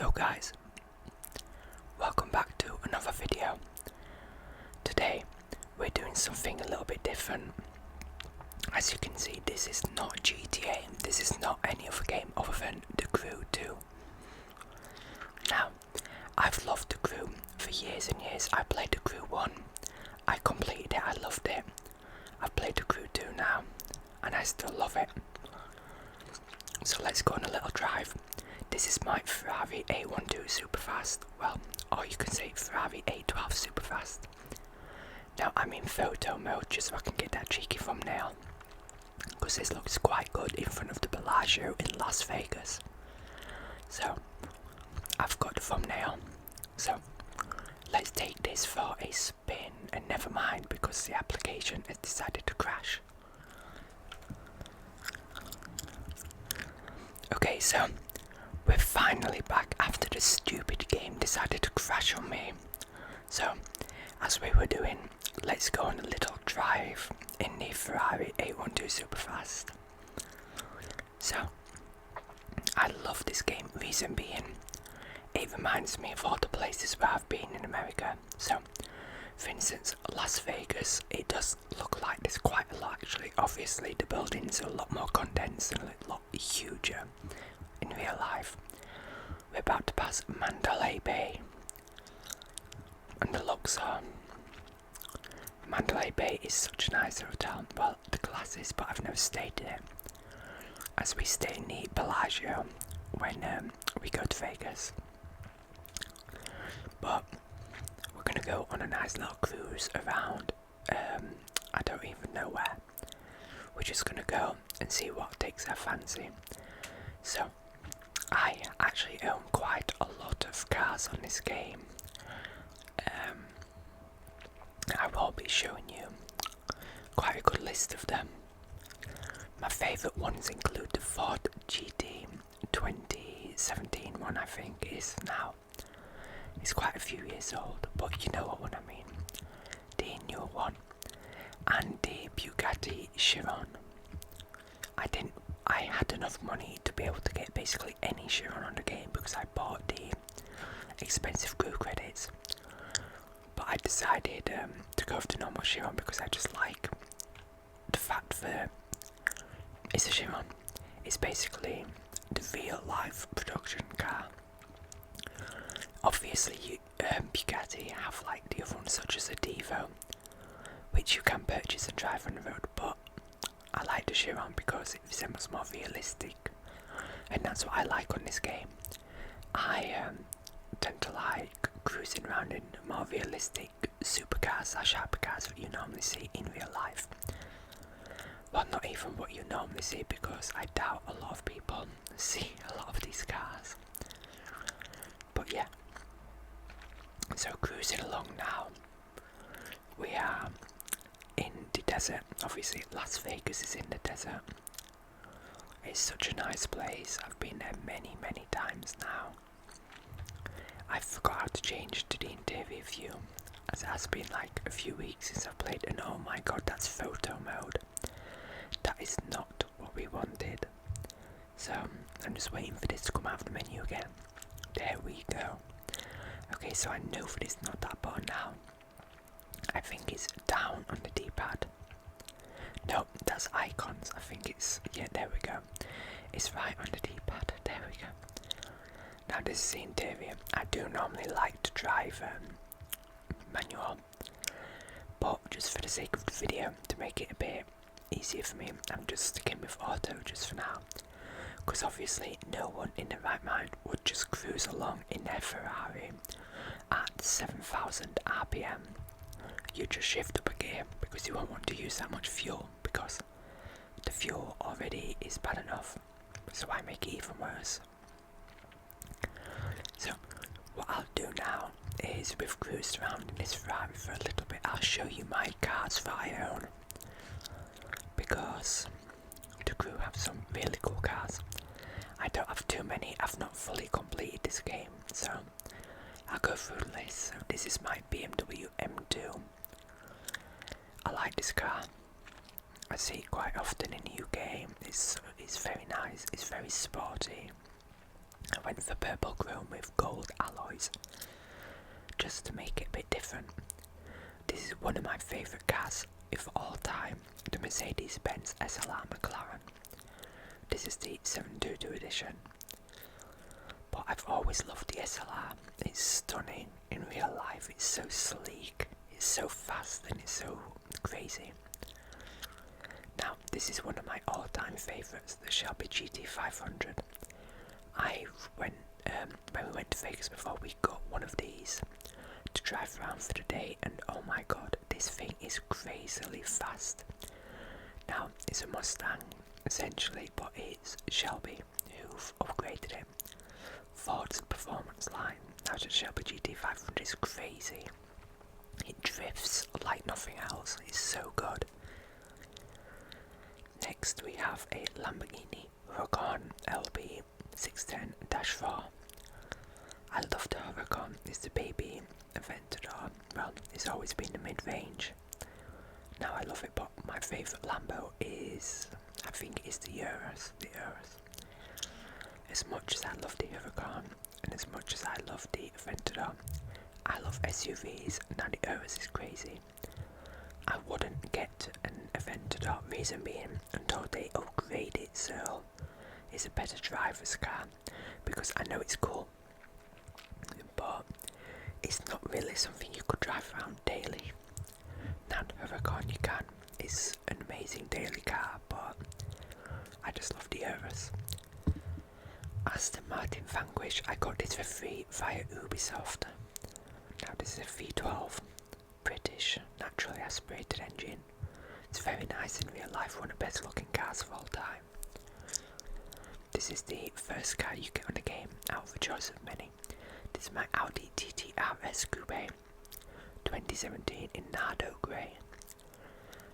Yo guys, welcome back to another video. Today we're doing something a little bit different. As you can see, this is not GTA, this is not any other game other than The Crew 2. Now, I've loved The Crew for years and years. I played The Crew 1, I completed it, I loved it. I've played The Crew 2 now, and I still love it. So let's go on a little drive. This is my Ferrari A12 Superfast, well, or you can say Ferrari A12 Superfast. Now I'm in photo mode just so I can get that cheeky thumbnail, because this looks quite good in front of the Bellagio in Las Vegas. So, I've got the thumbnail, so let's take this for a spin, and never mind because the application has decided to crash. Okay, so we're finally back after the stupid game decided to crash on me. So, as we were doing, let's go on a little drive in the Ferrari 812 Superfast. So, I love this game, reason being, it reminds me of all the places where I've been in America. So, for instance, Las Vegas, it does look like there's quite a lot actually. Obviously, the buildings are a lot more condensed and a lot huger in real life. We're about to pass Mandalay Bay, and the looks are... Mandalay Bay is such a nice hotel. Well, the glasses, but I've never stayed in it, as we stay in the Bellagio when we go to Vegas. But we're gonna go on a nice little cruise around, I don't even know where. We're just gonna go and see what takes our fancy. So, I actually own quite a lot of cars on this game. I will be showing you quite a good list of them. My favourite ones include the Ford GT 2017 one, I think is now. It's quite a few years old, but you know what one I mean. The newer one. And the Bugatti Chiron. I had enough money to be able to get basically any Chiron on the game because I bought the expensive crew credits. But I decided to go for the normal Chiron because I just like the fact that it's a Chiron. It's basically the real life production car. Obviously, Bugatti have like the other ones such as the Devo, which you can purchase and drive on the road, but I like the Chiron because it resembles more realistic, and that's what I like on this game. I tend to like cruising around in more realistic supercars or hypercars that you normally see in real life. Well, not even what you normally see, because I doubt a lot of people see a lot of these cars. But yeah, so cruising along now, we are in the desert. Obviously Las Vegas is in the desert. It's such a nice place. I've been there many times now. I forgot how to change to the interior view, as it has been like a few weeks since I've played, and oh my god, that's photo mode. That is not what we wanted. So I'm just waiting for this to come out of the menu again. There we go. Okay, so I know that it's not that button now. I think it's down on the D-pad. No, that's icons. I think it's, yeah, there we go. It's right on the D-pad. There we go. Now this is the interior. I do normally like to drive manual, but just for the sake of the video, to make it a bit easier for me, I'm just sticking with auto just for now. Because obviously no one in their right mind would just cruise along in their Ferrari at 7,000 RPM. You just shift up a gear because you won't want to use that much fuel, because the fuel already is bad enough, so why make it even worse? So what I'll do now is, we've cruised around in this Ferrari for a little bit, I'll show you my cars that I own, because the crew have some really cool cars. I don't have too many, I've not fully completed this game, so I'll go through the list. So this is my BMW M2. I like this car. I see it quite often in the UK. It's very nice. It's very sporty. went for purple chrome with gold alloys, just to make it a bit different. This is one of my favourite cars of all time, the Mercedes-Benz SLR McLaren. This is the 722 edition. But I've always loved the SLR. It's stunning in real life. It's so sleek, it's so fast, and it's so crazy. Now, this is one of my all-time favourites, the Shelby GT500. When we went to Vegas before, we got one of these to drive around for the day, and oh my god, this thing is crazily fast. Now, it's a Mustang, essentially, but it's Shelby who've upgraded it. Ford's performance line. Now the Shelby GT500 is crazy. It drifts like nothing else. It's so good. Next we have a Lamborghini Huracan LB 610-4. I love the Huracan. It's the baby Aventador. Well, it's always been the mid-range. Now I love it, but my favourite Lambo is, I think, is the Urus. As much as I love the Huracan, and as much as I love the Aventador, I love SUVs. Now the Urus is crazy. I wouldn't get an Aventador, reason being, until they upgrade it so it's a better driver's car, because I know it's cool, but it's not really something you could drive around daily. Now the Huracan you can. It's an amazing daily car, but I just love the Urus. Aston Martin Vanquish, I got this for free via Ubisoft. Now this is a V12, British, naturally aspirated engine. It's very nice in real life, one of the best looking cars of all time. This is the first car you get on the game, out of a choice of many. This is my Audi TT RS Coupe, 2017 in Nardo Grey.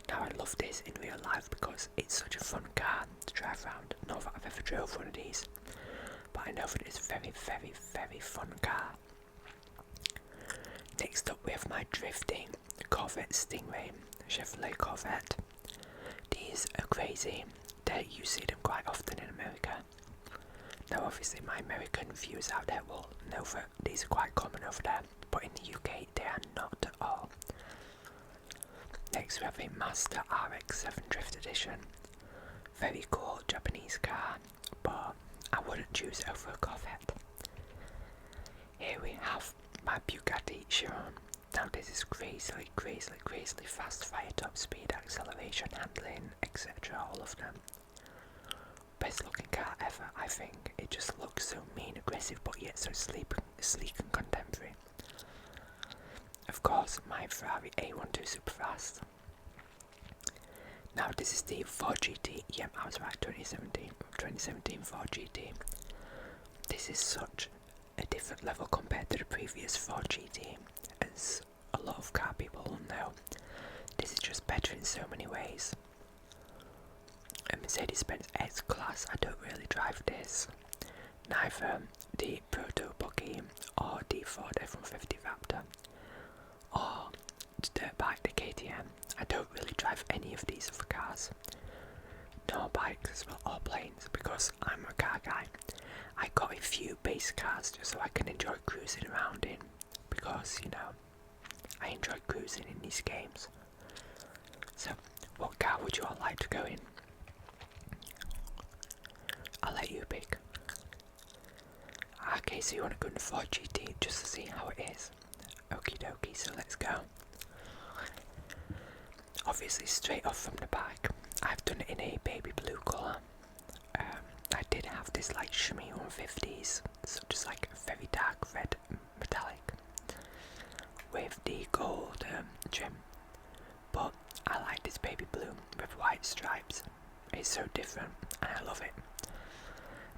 Now I love this in real life because it's such a fun car to drive around. Not that I've ever drove one of these, but I know that it's a very, very, very fun car. Next up we have my drifting Corvette Stingray, Chevrolet Corvette. These are crazy. You see them quite often in America. Now obviously my American viewers out there will know that these are quite common over there, but in the UK they are not at all. Next we have a Mazda RX-7 Drift Edition. Very cool Japanese car, but I wouldn't choose it over a Corvette. Here we have my Bugatti Chiron. Now this is crazily fast, fire top speed, acceleration, handling, etc. All of them. Best looking car ever, I think. It just looks so mean, aggressive, but yet so sleek and contemporary. Of course, my Ferrari A12 Superfast. Now this is the Ford GT. Yep, I was right. 2017 Ford GT. This is such a different level compared to the previous Ford GT, as a lot of car people will know. This is just better in so many ways. A Mercedes-Benz S-Class, I don't really drive this. Neither the Proto Buggy or the Ford F-150 Raptor or the dirt bike, the KTM. I don't really drive any of these other cars. No bikes as well, or planes, because I'm a car guy. I got a few base cars just so I can enjoy cruising around in, because, you know, I enjoy cruising in these games. So, what car would you all like to go in? I'll let you pick. Okay, so you want to go in the Ford GT just to see how it is. Okie dokie, so let's go. Obviously, straight off from the back, I've done it in a baby blue colour. I did have this like shimmy 150s, so just like a very dark red metallic with the gold trim. But I like this baby blue with white stripes. It's so different and I love it.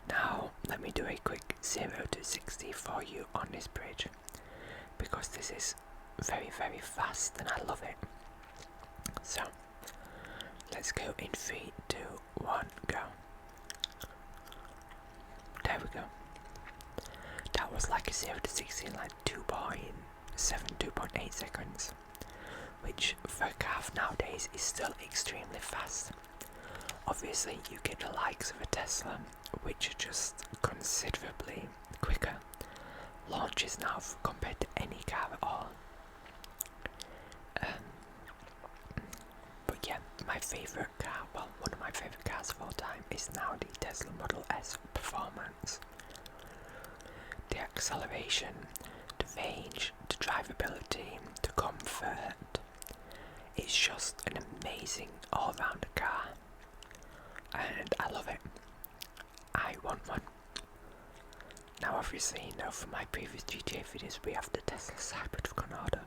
Now let me do a quick 0 to 60 for you on this bridge, because this is very fast and I love it. So let's go in 3, 2, 1, go. There we go. That was like a 0 to 60 in like 2.7, 2.8 seconds, which for a car nowadays is still extremely fast. Obviously you get the likes of a Tesla, which are just considerably have compared to any car at all. But yeah, my favourite car, well, one of my favourite cars of all time is now the Tesla Model S Performance. The acceleration, the range, the drivability, the comfort, it's just an amazing all-round car, and I love it. I want one. Now obviously, you know, from my previous GTA videos we have the Tesla Cybertruck on order.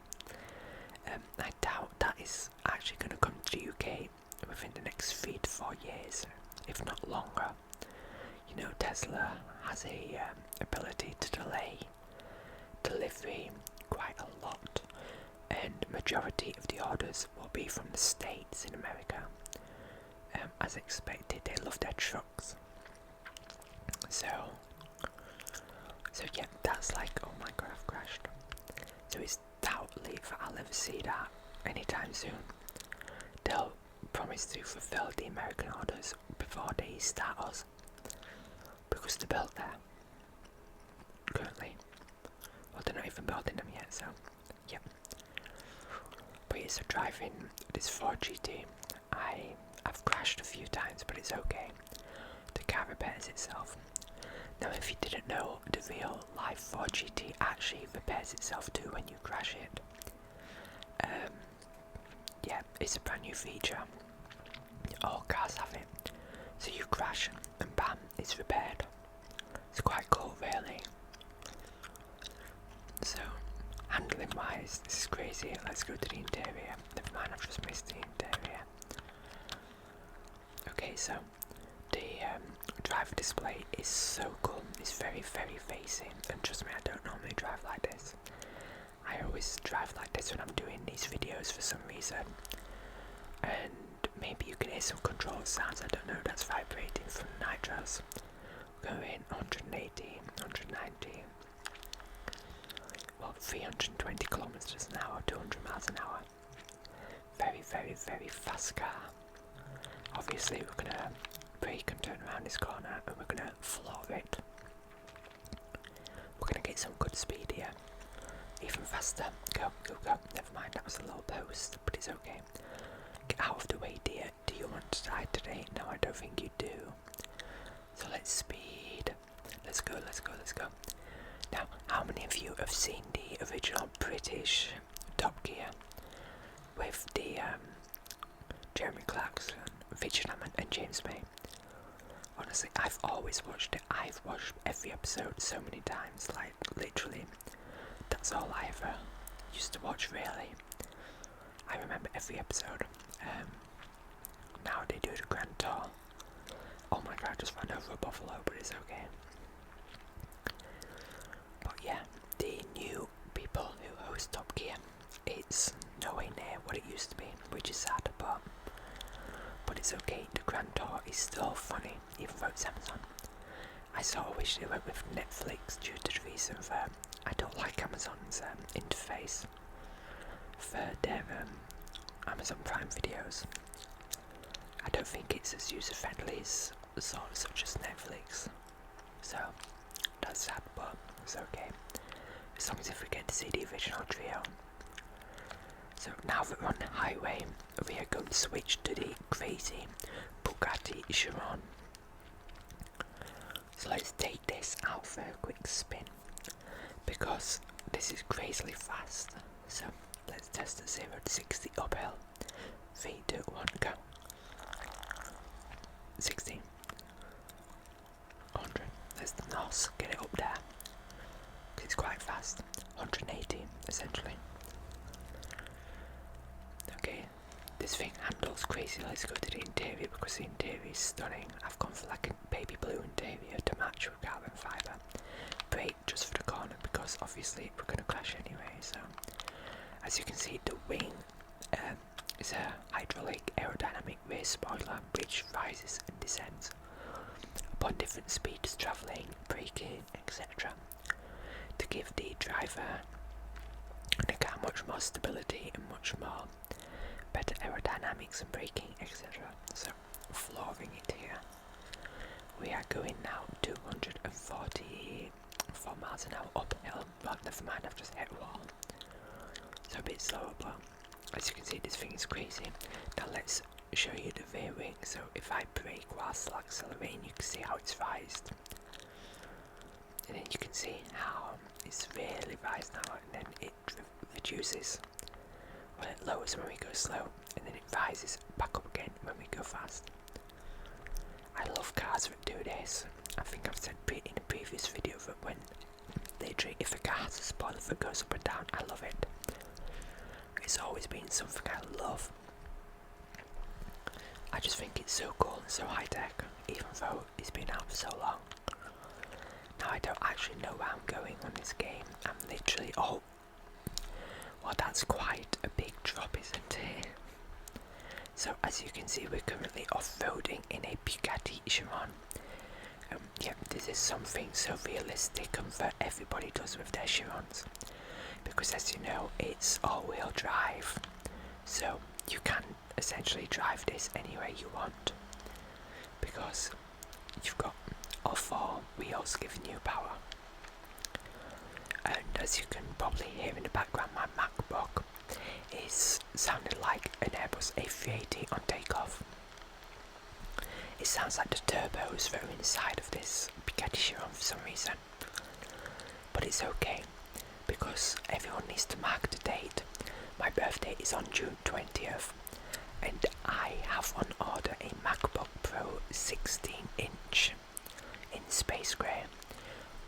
I doubt that is actually going to come to the UK within the next 3 to 4 years, if not longer. You know, Tesla has a ability to delay delivery quite a lot, and majority of the orders will be from the States in America. As expected, they love their trucks. So yeah, that's like, oh my god, I've crashed. So it's doubtly that I'll ever see that anytime soon. They'll promise to fulfill the American orders before they start us, because they're built there currently. Well, they're not even building them yet, so yeah. But yeah, so driving this Ford GT, I've crashed a few times, but it's okay. The car repairs itself. Now, if you didn't know, the real life Ford GT actually repairs itself too when you crash it. Yeah, it's a brand new feature. All cars have it. So you crash and bam, it's repaired. It's quite cool, really. So, handling wise, this is crazy. Let's go to the interior. Never mind, I've just missed the interior. Okay, so the driver display is so cool. It's very, very facing, and trust me, I don't normally drive like this. I always drive like this when I'm doing these videos for some reason. And maybe you can hear some control sounds, I don't know, that's vibrating from nitros. Going 180, 190, well, 320 kilometers an hour, 200 miles an hour. Very, very, very fast car. Obviously, we're gonna brake and turn around this corner, and we're gonna floor it. We're gonna get some good speed here. Even faster. Go, go, go. Never mind, that was a little post, but it's okay. Get out of the way, dear. Do you want to die today? No, I don't think you do. So let's speed. Let's go, let's go, let's go. Now, how many of you have seen the original British Top Gear with the Jeremy Clarkson, Richard Hammond and James May? Honestly, I've always watched it. I've watched every episode so many times, like literally. That's all I ever used to watch, really. I remember every episode. Now they do the Grand Tour. Oh my god, I just ran over a buffalo, but it's okay. But yeah, the new people who host Top Gear, it's nowhere near what it used to be, which is sad, but it's okay. The Grand Tour is still funny, even though it's Amazon. I sort of wish they went with Netflix due to the reason that I don't like Amazon's interface for their Amazon Prime videos. I don't think it's as user friendly as such as Netflix. So that's sad, but it's okay. As long as if we get to see the original trio. So now that we're on the highway, we are going to switch to the crazy Bugatti Chiron. So let's take this out for a quick spin, because this is crazily fast. So let's test at 0 to 60 uphill. 3, 2, 1, go. 60. 100. There's the NOS, get it up there. It's quite fast. 180 essentially. Okay, this thing handles crazy. Let's go to the interior, because the interior is stunning. I've gone for like a baby blue interior to match with carbon fibre. Brake just for the corner, because obviously we're going to crash anyway. So as you can see, the wing is a hydraulic aerodynamic rear spoiler which rises and descends upon different speeds, travelling, braking, etc. to give the driver and the car much more stability and much more better aerodynamics and braking, etc. So flooring it here. We are going now 244 miles an hour uphill. Well, Oh, never mind, I've just hit a wall. So a bit slower, but as you can see, this thing is crazy. Now let's show you the veering. So if I brake while still accelerating, you can see how it's rised. And then you can see how it's really rised now, and then it reduces when it lowers when we go slow, and then it rises back up again when we go fast. I love cars that do this. I think I've said in a previous video that when literally if a car has a spoiler that goes up and down, I love it. It's always been something I love. I just think it's so cool and so high tech, even though it's been out for so long. Now I don't actually know where I'm going on this game. I'm literally, well, that's quite a big drop, isn't it? So as you can see, we're currently off-roading in a Bugatti Chiron. Yeah, this is something so realistic and that everybody does with their Chirons. Because as you know, it's all-wheel drive. So you can essentially drive this anywhere you want. Because you've got all four wheels giving you power. And as you can probably hear in the background, my MacBook is sounding like an Airbus A380 on takeoff. It sounds like the turbos that are inside of this Bugatti Chiron for some reason. But it's okay, because everyone needs to mark the date. My birthday is on June 20th, and I have on order a MacBook Pro 16-inch in space grey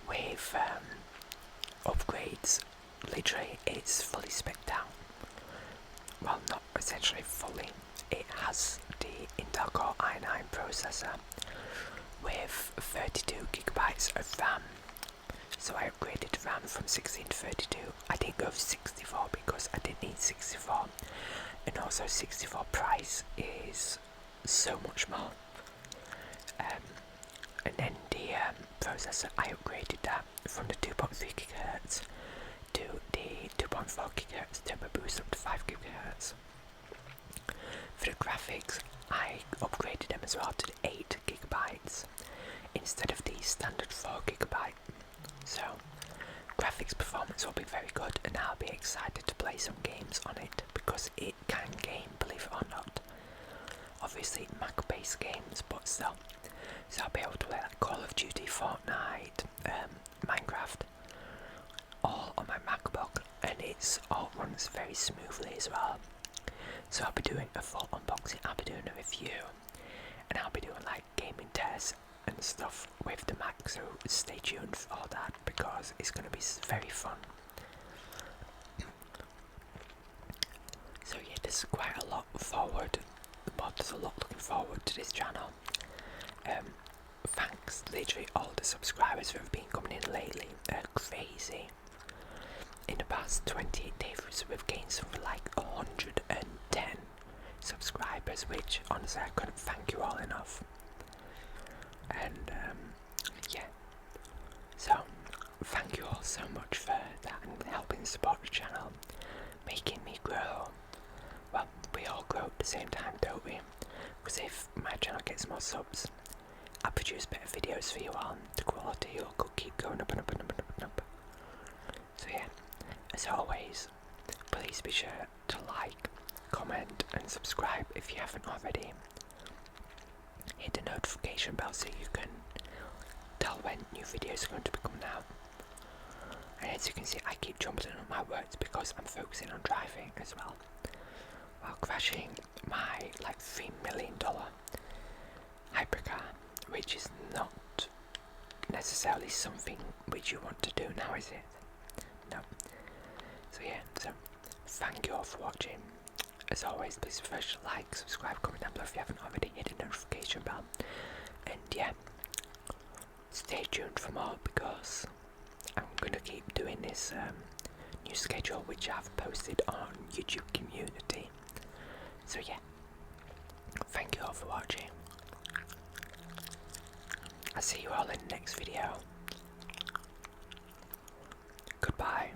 with upgrades. Literally, it's fully spec'd out. Well, not essentially fully. It has the Intel Core i9 processor with 32GB of RAM. So I upgraded RAM from 16 to 32. I didn't go for 64 because I didn't need 64. And also 64 price is so much more. And then the processor, I upgraded that from the 2.3GHz to the 2.4GHz Turbo Boost up to 5GHz. For the graphics, I upgraded them as well to the 8GB instead of the standard 4GB. So graphics performance will be very good, and I'll be excited to play some games on it because it can game, believe it or not. Obviously Mac-based games, but still. So I'll be able to play like Call of Duty, Fortnite, Minecraft, all on my MacBook, and it's all runs very smoothly as well. So I'll be doing a full unboxing, I'll be doing a review, and I'll be doing like gaming tests and stuff with the Mac, so stay tuned for all that because it's going to be very fun. So yeah, there's quite a lot forward, but there's a lot looking forward to this channel. Thanks literally all the subscribers that have been coming in lately, they're crazy. In the past 28 days we've gained something like 110 subscribers, which honestly I couldn't thank you all enough. And yeah, so thank you all so much for that and helping support the channel, making me grow. Well, we all grow at the same time, don't we? Because if my channel gets more subs, I produce better videos for you all, and the quality will keep going up and up and up and up and up. So yeah, as always, please be sure to like, comment and subscribe if you haven't already. Hit the notification bell so you can tell when new videos are going to be coming out. And as you can see, I keep jumping on my words because I'm focusing on driving as well, while crashing my like $3 million hypercar, which is not necessarily something which you want to do now, is it? No. So yeah, so thank you all for watching. As always, please first like, subscribe, comment down below if you haven't already, hit the notification bell. And yeah, stay tuned for more because I'm gonna keep doing this new schedule which I've posted on YouTube community. So yeah, thank you all for watching. I'll see you all in the next video. Goodbye.